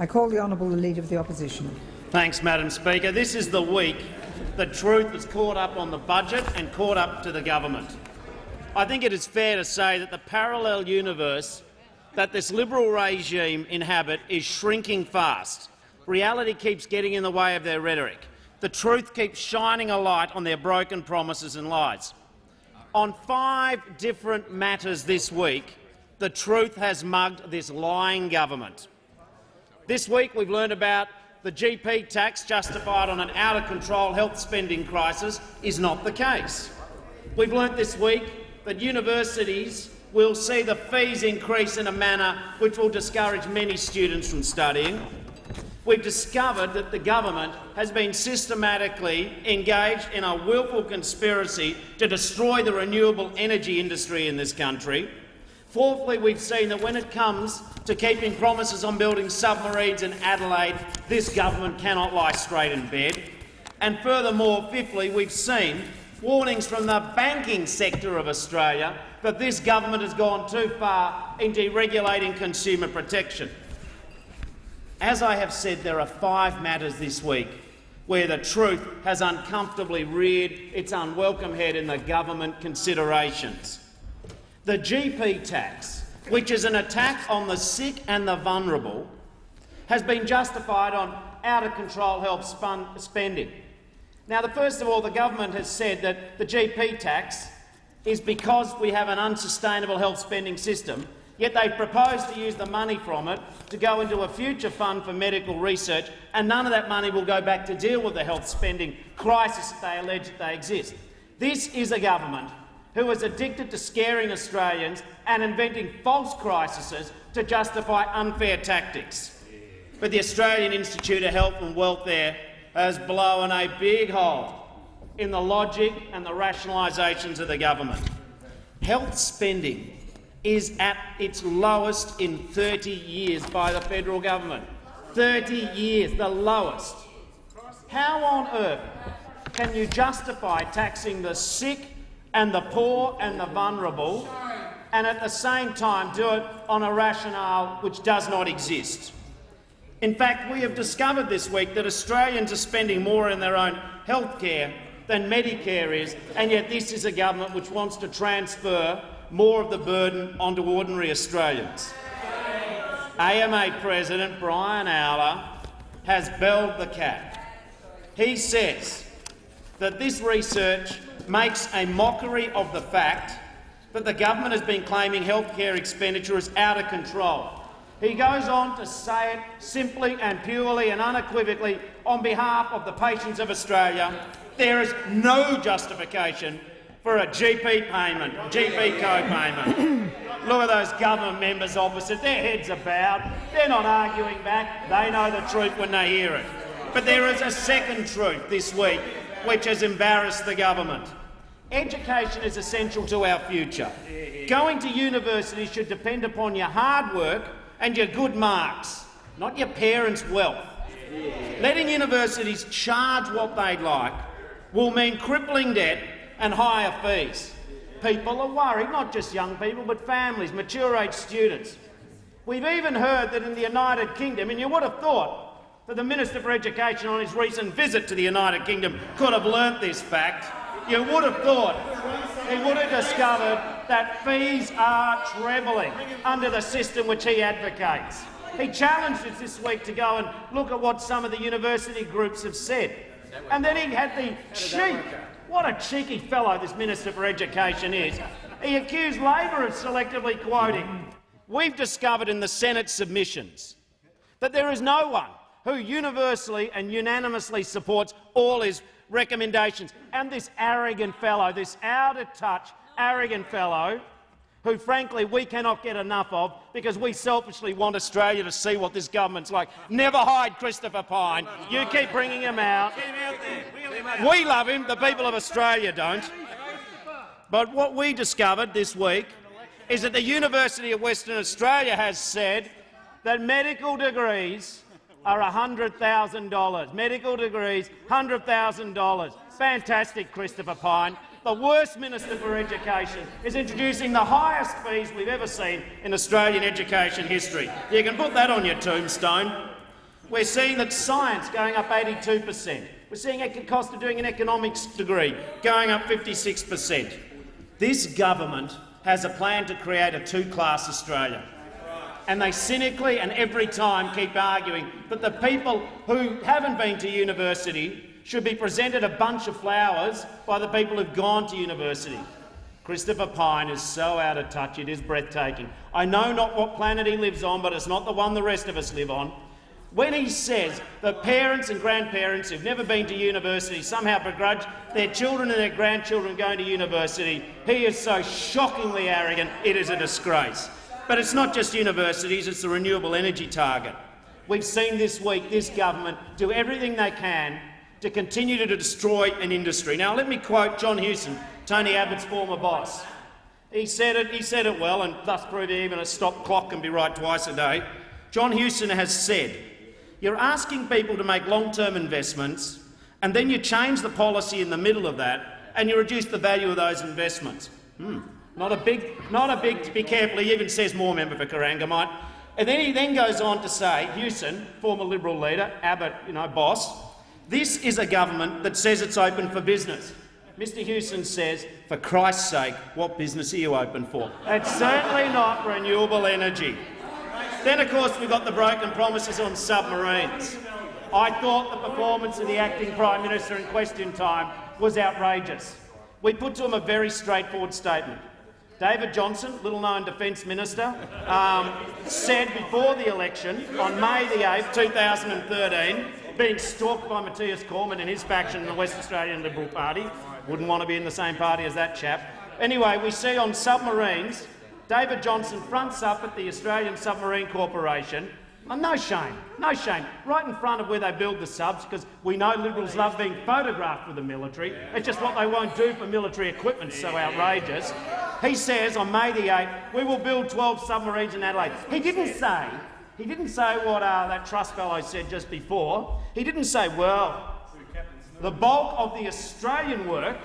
I call the Honourable Leader of the Opposition. Thanks, Madam Speaker. This is the week that truth is caught up on the budget and caught up to the government. I think it is fair to say that the parallel universe that this Liberal regime inhabit is shrinking fast. Reality keeps getting in the way of their rhetoric. The truth keeps shining a light on their broken promises and lies. On 5 different matters this week, the truth has mugged this lying government. This week we've learned about the GP tax justified on an out-of-control health spending crisis is not the case. We've learnt this week that universities will see the fees increase in a manner which will discourage many students from studying. We've discovered that the government has been systematically engaged in a willful conspiracy to destroy the renewable energy industry in this country. Fourthly, we've seen that when it comes to keeping promises on building submarines in Adelaide, this government cannot lie straight in bed. And furthermore, fifthly, we've seen warnings from the banking sector of Australia that this government has gone too far in deregulating consumer protection. As I have said, there are 5 matters this week where the truth has uncomfortably reared its unwelcome head in the government considerations. The GP tax, which is an attack on the sick and the vulnerable, has been justified on out-of-control health spending. Now, first of all, the government has said that the GP tax is because we have an unsustainable health spending system, yet they propose to use the money from it to go into a future fund for medical research, and none of that money will go back to deal with the health spending crisis that they allege that they exist. This is a government who is addicted to scaring Australians and inventing false crises to justify unfair tactics. But the Australian Institute of Health and Welfare has blown a big hole in the logic and the rationalisations of the government. Health spending is at its lowest in 30 years by the federal government. 30 years, the lowest. How on earth can you justify taxing the sick and the poor and the vulnerable and at the same time do it on a rationale which does not exist? In fact, we have discovered this week that Australians are spending more in their own health care than Medicare is, and yet this is a government which wants to transfer more of the burden onto ordinary Australians. AMA President Brian Owler has belled the cat. He says that this research makes a mockery of the fact that the government has been claiming healthcare expenditure is out of control. He goes on to say it simply and purely and unequivocally on behalf of the patients of Australia. There is no justification for a GP payment, GP co-payment. Look at those government members opposite. Their heads are bowed. They're not arguing back. They know the truth when they hear it. But there is a second truth this week which has embarrassed the government. Education is essential to our future. Going to university should depend upon your hard work and your good marks, not your parents' wealth. Letting universities charge what they'd like will mean crippling debt and higher fees. People are worried, not just young people, but families, mature-age students. We've even heard that in the United Kingdom, and you would have thought that the Minister for Education on his recent visit to the United Kingdom could have learnt this fact. You would have thought he would have discovered that fees are trebling under the system which he advocates. He challenged us this week to go and look at what some of the university groups have said. And then he had the cheek. What a cheeky fellow this Minister for Education is. He accused Labor of selectively quoting. We've discovered in the Senate submissions that there is no one who universally and unanimously supports all his recommendations. And this arrogant fellow, this out-of-touch, arrogant fellow, who frankly we cannot get enough of because we selfishly want Australia to see what this government's like. Never hide Christopher Pyne. You keep bringing him out. We love him, the people of Australia don't. But what we discovered this week is that the University of Western Australia has said that medical degrees are $100,000. Medical degrees, $100,000. Fantastic, Christopher Pyne. The worst Minister for Education is introducing the highest fees we've ever seen in Australian education history. You can put that on your tombstone. We're seeing that science going up 82%. We're seeing the cost of doing an economics degree going up 56%. This government has a plan to create a two-class Australia. And they cynically and every time keep arguing that the people who haven't been to university should be presented a bunch of flowers by the people who've gone to university. Christopher Pyne is so out of touch, it is breathtaking. I know not what planet he lives on, but it's not the one the rest of us live on. When he says that parents and grandparents who've never been to university somehow begrudge their children and their grandchildren going to university, he is so shockingly arrogant, it is a disgrace. But it's not just universities, it's the renewable energy target. We've seen this week this government do everything they can to continue to destroy an industry. Now, let me quote John Hewson, Tony Abbott's former boss. He said it well, and thus proved even a stop clock can be right twice a day. John Hewson has said, "You're asking people to make long-term investments, and then you change the policy in the middle of that, and you reduce the value of those investments." Not a big, be careful, he even says more, member for Corangamite. And then he then goes on to say, Hewson, former Liberal leader, Abbott, boss, "This is a government that says it's open for business." Mr Hewson says, for Christ's sake, what business are you open for? It's certainly not renewable energy. Then, of course, we've got the broken promises on submarines. I thought the performance of the acting Prime Minister in question time was outrageous. We put to him a very straightforward statement. David Johnson, little-known Defence Minister, said before the election, on May the 8th, 2013, being stalked by Matthias Cormann and his faction in the West Australian Liberal Party, wouldn't want to be in the same party as that chap. Anyway, we see on submarines, David Johnson fronts up at the Australian Submarine Corporation. No shame, right in front of where they build the subs, because we know Liberals love being photographed with the military. It's just what they won't do for military equipment, so outrageous. He says on May the 8th, we will build 12 submarines in Adelaide. He didn't say what that Truss fellow said just before. He didn't say, well, the bulk of the Australian work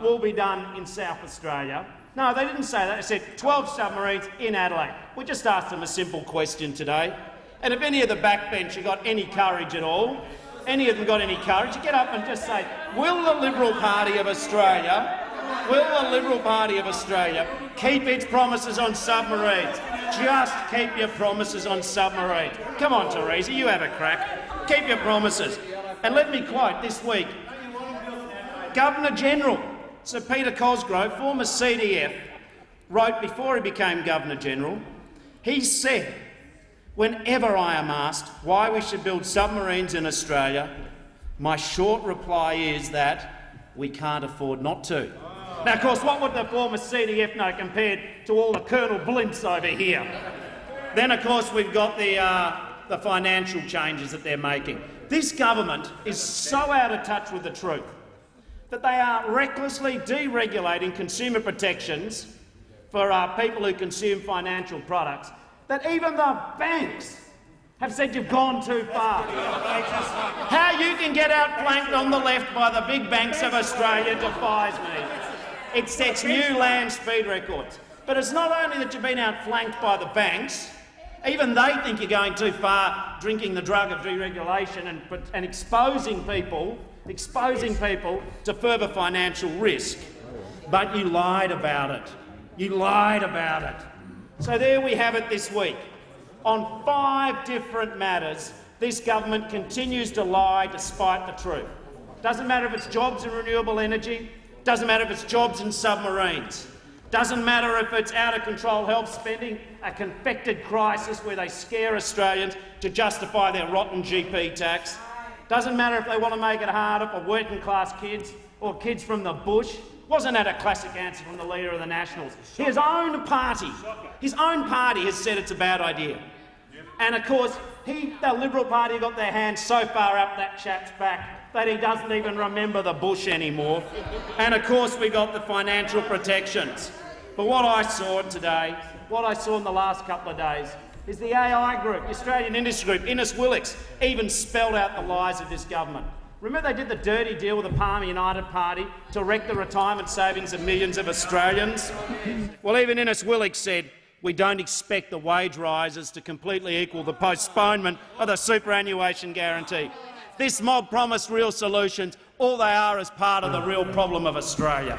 will be done in South Australia. No, they didn't say that. They said 12 submarines in Adelaide. We just asked them a simple question today. And if any of the backbench have got any courage at all, any of them got any courage, you get up and just say, will the Liberal Party of Australia keep its promises on submarines? Just keep your promises on submarines. Come on, Theresa, you have a crack. Keep your promises. And let me quote this week, Governor-General Sir Peter Cosgrove, former CDF, wrote before he became Governor-General, he said, "Whenever I am asked why we should build submarines in Australia, my short reply is that we can't afford not to." Now, of course, what would the former CDF know compared to all the Colonel Blints over here? Then, of course, we've got the financial changes that they're making. This government is so out of touch with the truth that they are recklessly deregulating consumer protections for people who consume financial products, that even the banks have said you've gone too far. How you can get outflanked on the left by the big banks of Australia defies me. It sets new land speed records. But it's not only that you've been outflanked by the banks, even they think you're going too far, drinking the drug of deregulation and exposing people to further financial risk. But you lied about it. So there we have it this week. On 5 different matters, this government continues to lie despite the truth. Doesn't matter if it's jobs in renewable energy, doesn't matter if it's jobs in submarines, doesn't matter if it's out-of-control health spending, a confected crisis where they scare Australians to justify their rotten GP tax. Doesn't matter if they want to make it harder for working-class kids or kids from the bush. Wasn't that a classic answer from the Leader of the Nationals? His own party has said it's a bad idea. And of course, the Liberal Party got their hands so far up that chap's back that he doesn't even remember the bush anymore. And of course, we got the financial protections. But what I saw today, what I saw in the last couple of days, is the AI group, the Australian Industry Group, Innes Willox, even spelled out the lies of this government. Remember they did the dirty deal with the Palmer United Party to wreck the retirement savings of millions of Australians? Well, even Innes Willox said, we don't expect the wage rises to completely equal the postponement of the superannuation guarantee. This mob promised real solutions. All they are is part of the real problem of Australia.